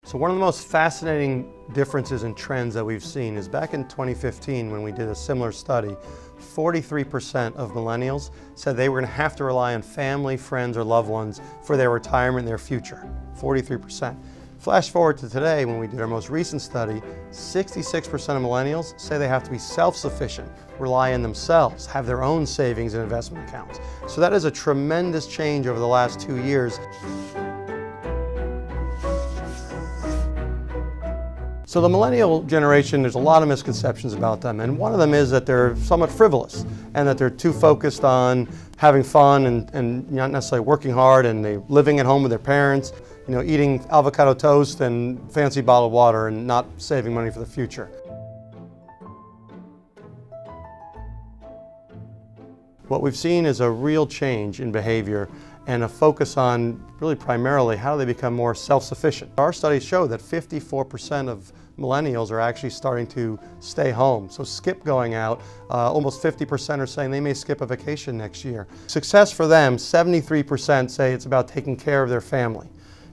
So one of the most fascinating differences in trends that we've seen is back in 2015 when we did a similar study, 43% of millennials said they were going to have to rely on family, friends, or loved ones for their retirement and their future. 43%. Flash forward to today when we did our most recent study, 66% of millennials say they have to be self-sufficient, rely on themselves, have their own savings and investment accounts. So that is a tremendous change over the last 2 years. So the millennial generation, there's a lot of misconceptions about them, and one of them is that they're somewhat frivolous and that they're too focused on having fun and not necessarily working hard, and they're living at home with their parents, eating avocado toast and fancy bottled water and not saving money for the future. What we've seen is a real change in behavior and a focus on really primarily how do they become more self-sufficient. Our studies show that 54% of millennials are actually starting to stay home, so skip going out. Almost 50% are saying they may skip a vacation next year. Success for them, 73% say it's about taking care of their family.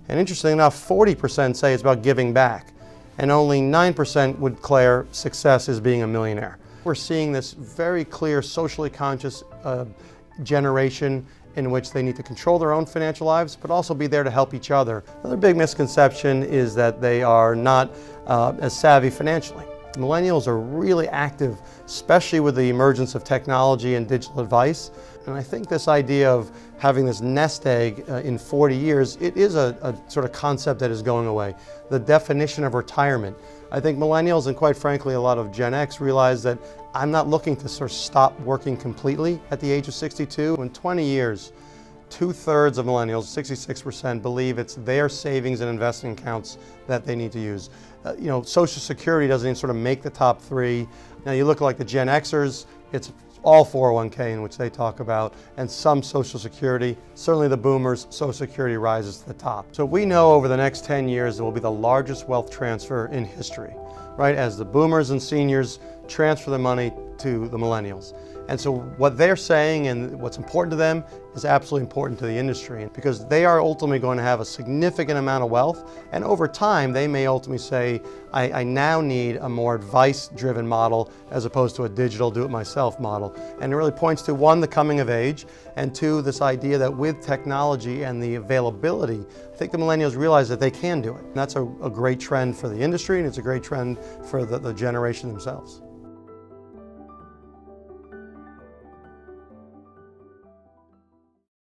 And interestingly enough, 40% say it's about giving back. And only 9% would declare success as being a millionaire. We're seeing this very clear socially conscious generation in which they need to control their own financial lives, but also be there to help each other. Another big misconception is that they are not as savvy financially. Millennials are really active, especially with the emergence of technology and digital advice. And I think this idea of having this nest egg in 40 years, it is a sort of concept that is going away. The definition of retirement. I think millennials and quite frankly a lot of Gen X realize that I'm not looking to sort of stop working completely at the age of 62. In 20 years, 2/3 of millennials, 66%, believe it's their savings and investing accounts that they need to use. Social Security doesn't even sort of make the top 3. Now you look like the Gen Xers, it's all 401k in which they talk about, and some Social Security. Certainly the boomers, Social Security rises to the top. So we know over the next 10 years it will be the largest wealth transfer in history, right? As the boomers and seniors transfer the money to the millennials. And so what they're saying and what's important to them is absolutely important to the industry, because they are ultimately going to have a significant amount of wealth, and over time they may ultimately say, I now need a more advice-driven model as opposed to a digital do-it-myself model. And it really points to, one, the coming of age, and two, this idea that with technology and the availability, I think the millennials realize that they can do it. And that's a great trend for the industry, and it's a great trend for the generation themselves.